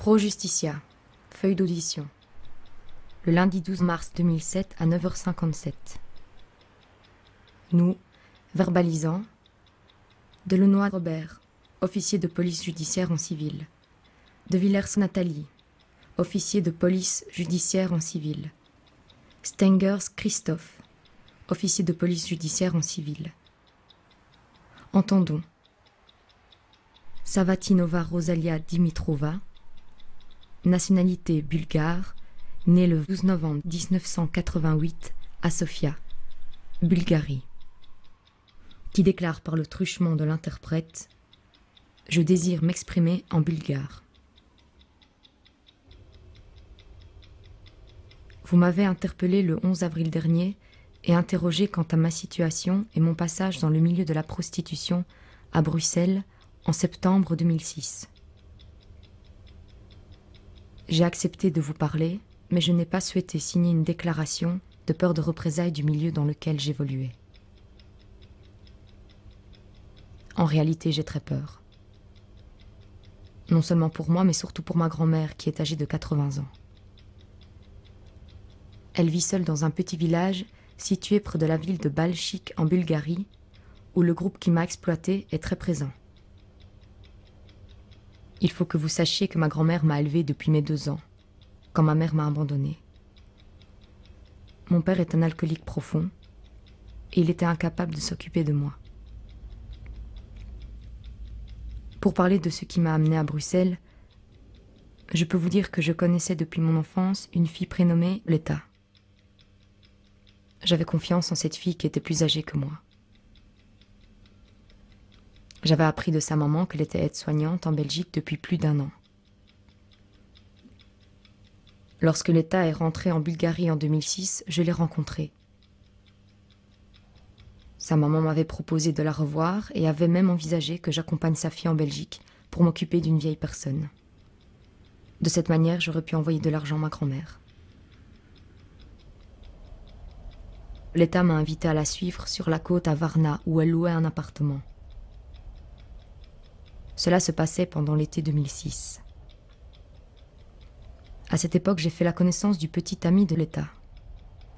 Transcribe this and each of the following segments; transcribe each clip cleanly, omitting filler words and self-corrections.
Pro Justicia, feuille d'audition. Le lundi 12 mars 2007 à 9h57. Nous, verbalisant, Delenoy Robert, officier de police judiciaire en civil. De Villers Nathalie, officier de police judiciaire en civil. Stengers Christophe, officier de police judiciaire en civil. Entendons. Savatinova Rosalia Dimitrova, nationalité bulgare, née le 12 novembre 1988 à Sofia, Bulgarie, qui déclare par le truchement de l'interprète « Je désire m'exprimer en bulgare ». Vous m'avez interpellé le 11 avril dernier et interrogé quant à ma situation et mon passage dans le milieu de la prostitution à Bruxelles en septembre 2006. J'ai accepté de vous parler, mais je n'ai pas souhaité signer une déclaration de peur de représailles du milieu dans lequel j'évoluais. En réalité, j'ai très peur. Non seulement pour moi, mais surtout pour ma grand-mère qui est âgée de 80 ans. Elle vit seule dans un petit village situé près de la ville de Balchik en Bulgarie, où le groupe qui m'a exploité est très présent. Il faut que vous sachiez que ma grand-mère m'a élevée depuis mes 2 ans, quand ma mère m'a abandonnée. Mon père est un alcoolique profond, et il était incapable de s'occuper de moi. Pour parler de ce qui m'a amenée à Bruxelles, je peux vous dire que je connaissais depuis mon enfance une fille prénommée Leta. J'avais confiance en cette fille qui était plus âgée que moi. J'avais appris de sa maman qu'elle était aide-soignante en Belgique depuis plus d'1 an. Lorsque Leta est rentrée en Bulgarie en 2006, je l'ai rencontrée. Sa maman m'avait proposé de la revoir et avait même envisagé que j'accompagne sa fille en Belgique pour m'occuper d'une vieille personne. De cette manière, j'aurais pu envoyer de l'argent à ma grand-mère. Leta m'a invité à la suivre sur la côte à Varna, où elle louait un appartement. Cela se passait pendant l'été 2006. À cette époque, j'ai fait la connaissance du petit ami de Leta,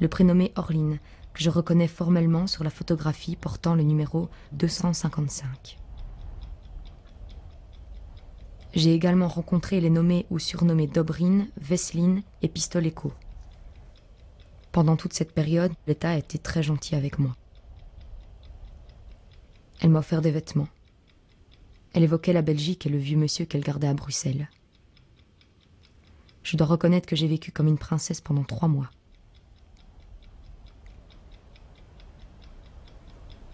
le prénommé Orline, que je reconnais formellement sur la photographie portant le numéro 255. J'ai également rencontré les nommés ou surnommés Dobrin, Veselin et Pistoleko. Pendant toute cette période, Leta a été très gentille avec moi. Elle m'a offert des vêtements. Elle évoquait la Belgique et le vieux monsieur qu'elle gardait à Bruxelles. Je dois reconnaître que j'ai vécu comme une princesse pendant 3 mois.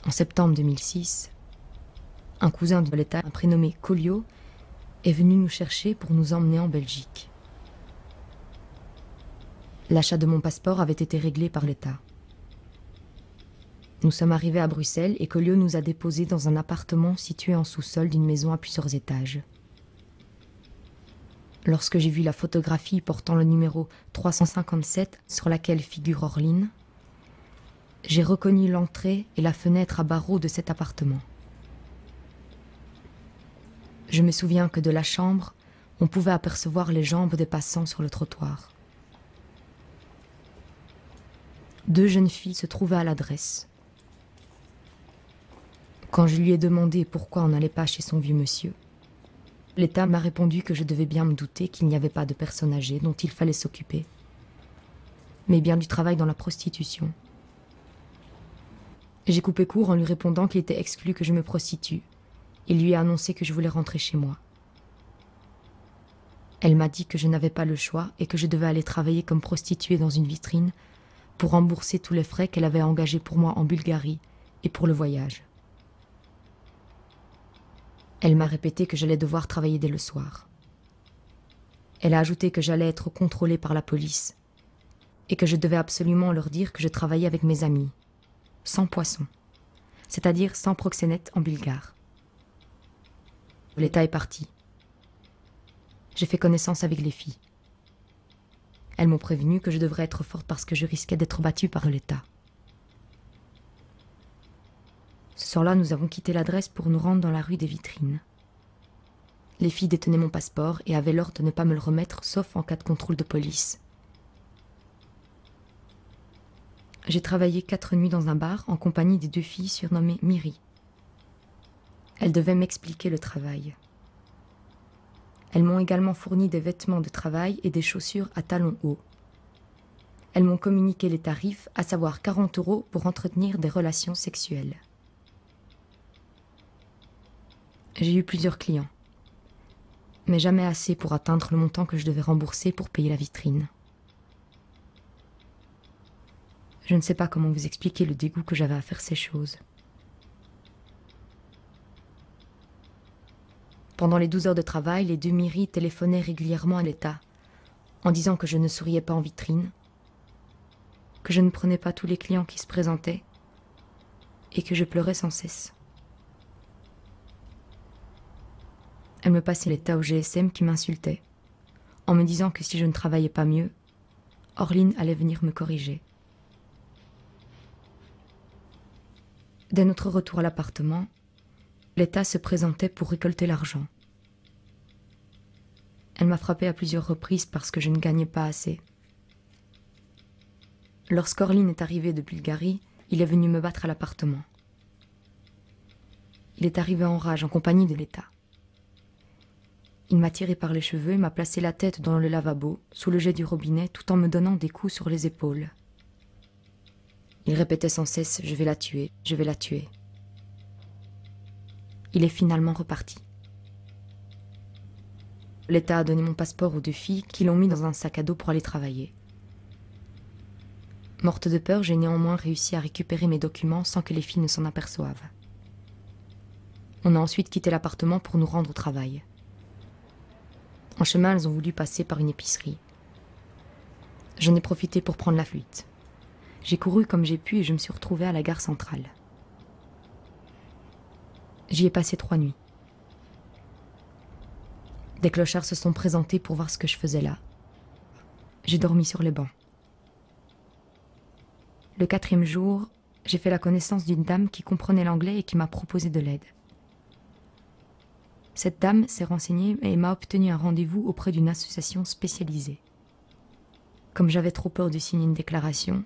En septembre 2006, un cousin de Leta, un prénommé Kolio, est venu nous chercher pour nous emmener en Belgique. L'achat de mon passeport avait été réglé par Leta. Nous sommes arrivés à Bruxelles et Kolio nous a déposés dans un appartement situé en sous-sol d'une maison à plusieurs étages. Lorsque j'ai vu la photographie portant le numéro 357 sur laquelle figure Orline, j'ai reconnu l'entrée et la fenêtre à barreaux de cet appartement. Je me souviens que de la chambre, on pouvait apercevoir les jambes des passants sur le trottoir. 2 jeunes filles se trouvaient à l'adresse. Quand je lui ai demandé pourquoi on n'allait pas chez son vieux monsieur, Leta m'a répondu que je devais bien me douter qu'il n'y avait pas de personnes âgées dont il fallait s'occuper, mais bien du travail dans la prostitution. J'ai coupé court en lui répondant qu'il était exclu que je me prostitue et lui ai annoncé que je voulais rentrer chez moi. Elle m'a dit que je n'avais pas le choix et que je devais aller travailler comme prostituée dans une vitrine pour rembourser tous les frais qu'elle avait engagés pour moi en Bulgarie et pour le voyage. Elle m'a répété que j'allais devoir travailler dès le soir. Elle a ajouté que j'allais être contrôlée par la police et que je devais absolument leur dire que je travaillais avec mes amis, sans poisson, c'est-à-dire sans proxénète en bulgare. Leta est partie. J'ai fait connaissance avec les filles. Elles m'ont prévenu que je devrais être forte parce que je risquais d'être battue par Leta. Ce soir-là, nous avons quitté l'adresse pour nous rendre dans la rue des Vitrines. Les filles détenaient mon passeport et avaient l'ordre de ne pas me le remettre, sauf en cas de contrôle de police. J'ai travaillé 4 nuits dans un bar en compagnie des 2 filles surnommées Miri. Elles devaient m'expliquer le travail. Elles m'ont également fourni des vêtements de travail et des chaussures à talons hauts. Elles m'ont communiqué les tarifs, à savoir 40 € pour entretenir des relations sexuelles. J'ai eu plusieurs clients, mais jamais assez pour atteindre le montant que je devais rembourser pour payer la vitrine. Je ne sais pas comment vous expliquer le dégoût que j'avais à faire ces choses. Pendant les 12 heures de travail, les 2 Miri téléphonaient régulièrement à l'État, en disant que je ne souriais pas en vitrine, que je ne prenais pas tous les clients qui se présentaient, et que je pleurais sans cesse. Elles me passaient l'État au GSM qui m'insultait, en me disant que si je ne travaillais pas mieux, Orline allait venir me corriger. Dès notre retour à l'appartement, l'État se présentait pour récolter l'argent. Elle m'a frappé à plusieurs reprises parce que je ne gagnais pas assez. Lorsqu'Orline est arrivé de Bulgarie, il est venu me battre à l'appartement. Il est arrivé en rage en compagnie de l'État. Il m'a tiré par les cheveux et m'a placé la tête dans le lavabo, sous le jet du robinet, tout en me donnant des coups sur les épaules. Il répétait sans cesse « Je vais la tuer, je vais la tuer ». Il est finalement reparti. L'État a donné mon passeport aux 2 filles qui l'ont mis dans un sac à dos pour aller travailler. Morte de peur, j'ai néanmoins réussi à récupérer mes documents sans que les filles ne s'en aperçoivent. On a ensuite quitté l'appartement pour nous rendre au travail. En chemin, elles ont voulu passer par une épicerie. J'en ai profité pour prendre la fuite. J'ai couru comme j'ai pu et je me suis retrouvée à la gare centrale. J'y ai passé 3 nuits. Des clochards se sont présentés pour voir ce que je faisais là. J'ai dormi sur les bancs. Le 4e jour, j'ai fait la connaissance d'une dame qui comprenait l'anglais et qui m'a proposé de l'aide. Cette dame s'est renseignée et m'a obtenu un rendez-vous auprès d'une association spécialisée. Comme j'avais trop peur de signer une déclaration,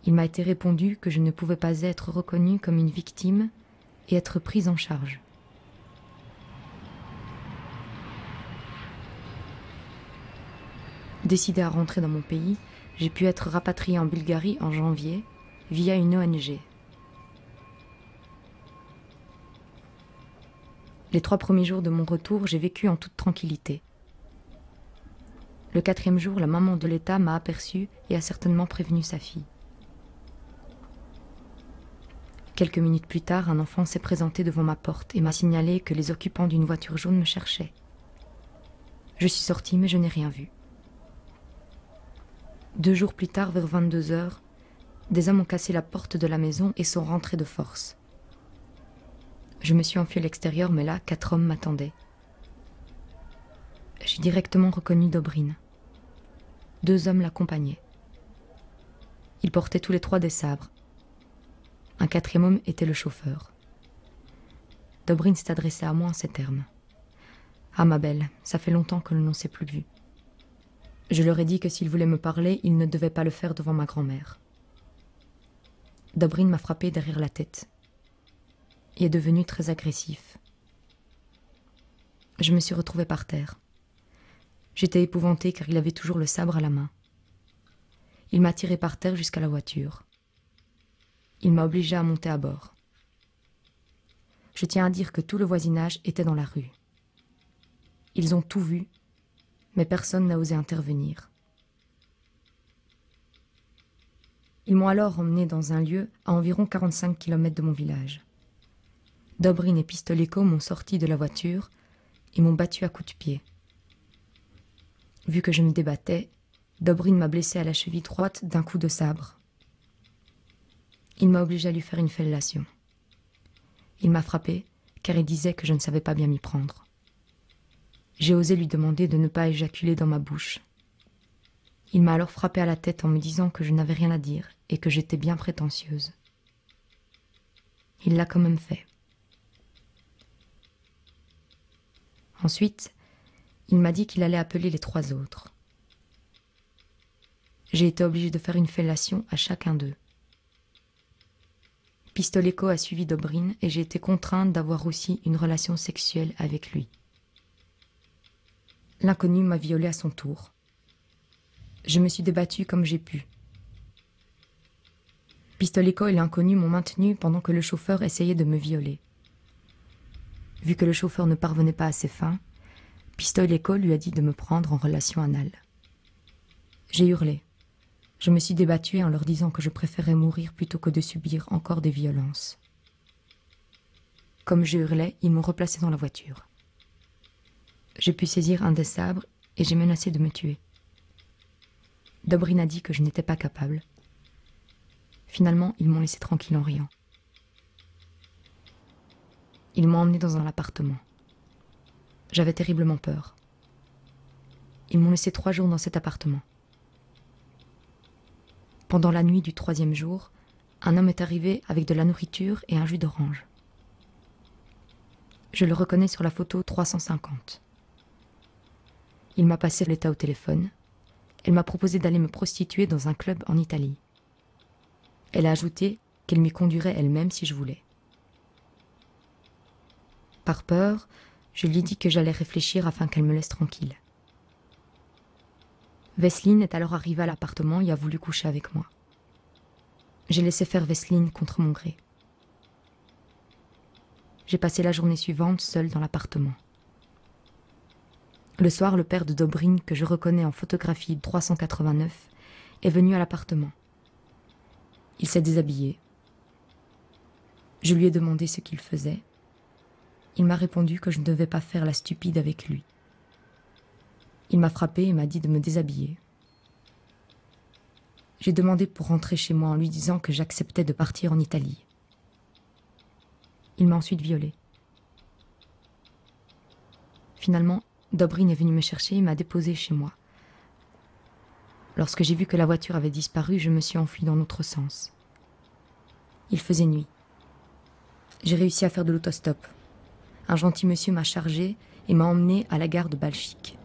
il m'a été répondu que je ne pouvais pas être reconnue comme une victime et être prise en charge. Décidée à rentrer dans mon pays, j'ai pu être rapatriée en Bulgarie en janvier via une ONG. Les 3 premiers jours de mon retour, j'ai vécu en toute tranquillité. Le 4e jour, la maman de l'État m'a aperçue et a certainement prévenu sa fille. Quelques minutes plus tard, un enfant s'est présenté devant ma porte et m'a signalé que les occupants d'une voiture jaune me cherchaient. Je suis sortie, mais je n'ai rien vu. 2 jours plus tard, vers 22 heures, des hommes ont cassé la porte de la maison et sont rentrés de force. Je me suis enfuie à l'extérieur, mais là, 4 hommes m'attendaient. J'ai directement reconnu Dobrine. 2 hommes l'accompagnaient. Ils portaient tous les 3 des sabres. Un 4e homme était le chauffeur. Dobrine s'est adressé à moi en ces termes. « Ah, ma belle, ça fait longtemps que l'on ne s'est plus vu. » Je leur ai dit que s'ils voulaient me parler, ils ne devaient pas le faire devant ma grand-mère. Dobrine m'a frappé derrière la tête. Il est devenu très agressif. Je me suis retrouvée par terre. J'étais épouvantée car il avait toujours le sabre à la main. Il m'a tirée par terre jusqu'à la voiture. Il m'a obligée à monter à bord. Je tiens à dire que tout le voisinage était dans la rue. Ils ont tout vu, mais personne n'a osé intervenir. Ils m'ont alors emmenée dans un lieu à environ 45 km de mon village. Dobrine et Pistoléko m'ont sorti de la voiture et m'ont battu à coups de pied. Vu que je me débattais, Dobrine m'a blessée à la cheville droite d'un coup de sabre. Il m'a obligée à lui faire une fellation. Il m'a frappée car il disait que je ne savais pas bien m'y prendre. J'ai osé lui demander de ne pas éjaculer dans ma bouche. Il m'a alors frappée à la tête en me disant que je n'avais rien à dire et que j'étais bien prétentieuse. Il l'a quand même fait. Ensuite, il m'a dit qu'il allait appeler les 3 autres. J'ai été obligée de faire une fellation à chacun d'eux. Pistoleco a suivi Dobrin et j'ai été contrainte d'avoir aussi une relation sexuelle avec lui. L'inconnu m'a violée à son tour. Je me suis débattue comme j'ai pu. Pistoleco et l'inconnu m'ont maintenue pendant que le chauffeur essayait de me violer. Vu que le chauffeur ne parvenait pas à ses fins, Pistoleco lui a dit de me prendre en relation anale. J'ai hurlé. Je me suis débattue en leur disant que je préférais mourir plutôt que de subir encore des violences. Comme je hurlais, ils m'ont replacé dans la voiture. J'ai pu saisir un des sabres et j'ai menacé de me tuer. Dobrin a dit que je n'étais pas capable. Finalement, ils m'ont laissé tranquille en riant. Ils m'ont emmené dans un appartement. J'avais terriblement peur. Ils m'ont laissé 3 jours dans cet appartement. Pendant la nuit du 3e jour, un homme est arrivé avec de la nourriture et un jus d'orange. Je le reconnais sur la photo 350. Il m'a passé l'état au téléphone. Elle m'a proposé d'aller me prostituer dans un club en Italie. Elle a ajouté qu'elle m'y conduirait elle-même si je voulais. Par peur, je lui ai dit que j'allais réfléchir afin qu'elle me laisse tranquille. Vesseline est alors arrivée à l'appartement et a voulu coucher avec moi. J'ai laissé faire Vesseline contre mon gré. J'ai passé la journée suivante seule dans l'appartement. Le soir, le père de Dobrin, que je reconnais en photographie 389, est venu à l'appartement. Il s'est déshabillé. Je lui ai demandé ce qu'il faisait. Il m'a répondu que je ne devais pas faire la stupide avec lui. Il m'a frappé et m'a dit de me déshabiller. J'ai demandé pour rentrer chez moi en lui disant que j'acceptais de partir en Italie. Il m'a ensuite violée. Finalement, Dobrin est venu me chercher et m'a déposée chez moi. Lorsque j'ai vu que la voiture avait disparu, je me suis enfuie dans l'autre sens. Il faisait nuit. J'ai réussi à faire de l'autostop. Un gentil monsieur m'a chargé et m'a emmené à la gare de Balchik.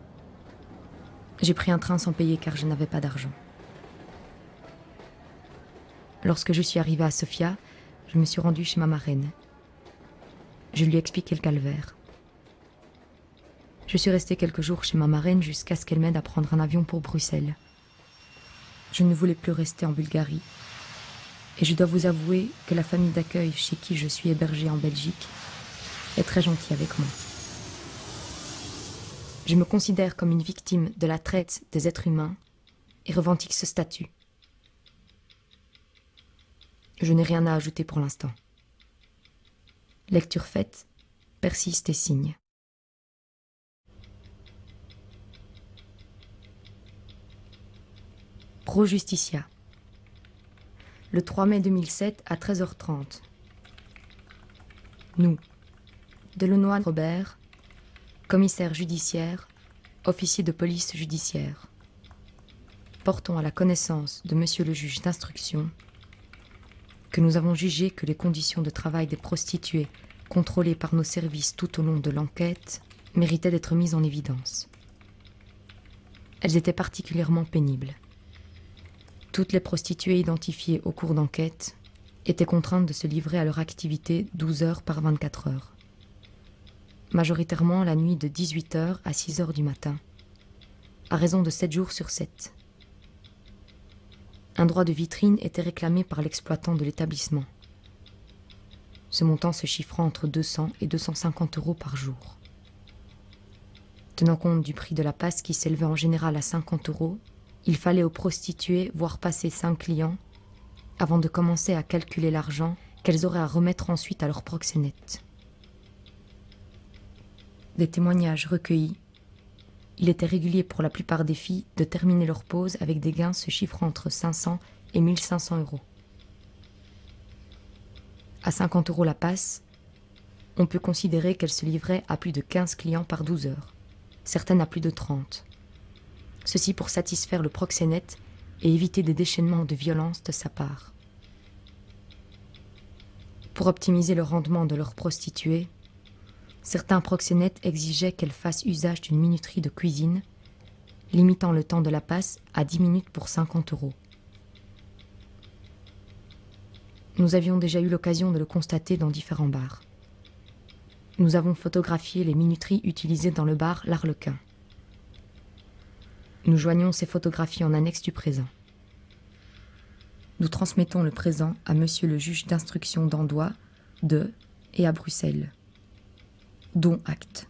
J'ai pris un train sans payer car je n'avais pas d'argent. Lorsque je suis arrivée à Sofia, je me suis rendue chez ma marraine. Je lui ai expliqué le calvaire. Je suis restée quelques jours chez ma marraine jusqu'à ce qu'elle m'aide à prendre un avion pour Bruxelles. Je ne voulais plus rester en Bulgarie. Et je dois vous avouer que la famille d'accueil chez qui je suis hébergée en Belgique est très gentille avec moi. Je me considère comme une victime de la traite des êtres humains et revendique ce statut. Je n'ai rien à ajouter pour l'instant. Lecture faite, persiste et signe. Pro Justicia. Le 3 mai 2007 à 13h30. Nous, Delenoy Robert, commissaire judiciaire, officier de police judiciaire. Portons à la connaissance de Monsieur le juge d'instruction que nous avons jugé que les conditions de travail des prostituées contrôlées par nos services tout au long de l'enquête méritaient d'être mises en évidence. Elles étaient particulièrement pénibles. Toutes les prostituées identifiées au cours d'enquête étaient contraintes de se livrer à leur activité 12 heures par 24 heures. Majoritairement la nuit de 18h à 6h du matin, à raison de 7 jours sur 7. Un droit de vitrine était réclamé par l'exploitant de l'établissement, ce montant se chiffrant entre 200 et 250 euros par jour. Tenant compte du prix de la passe qui s'élevait en général à 50 euros, il fallait aux prostituées voir passer 5 clients avant de commencer à calculer l'argent qu'elles auraient à remettre ensuite à leurs proxénètes. Des témoignages recueillis, il était régulier pour la plupart des filles de terminer leur pause avec des gains se chiffrant entre 500 et 1500 euros. À 50 euros la passe, on peut considérer qu'elles se livraient à plus de 15 clients par 12 heures, certaines à plus de 30. Ceci pour satisfaire le proxénète et éviter des déchaînements de violence de sa part. Pour optimiser le rendement de leurs prostituées, Certains proxénètes exigeaient qu'elle fasse usage d'une minuterie de cuisine, limitant le temps de la passe à 10 minutes pour 50 €. Nous avions déjà eu l'occasion de le constater dans différents bars. Nous avons photographié les minuteries utilisées dans le bar L'Arlequin. Nous joignons ces photographies en annexe du présent. Nous transmettons le présent à Monsieur le juge d'instruction d'Andoy, de et à Bruxelles. Dont acte.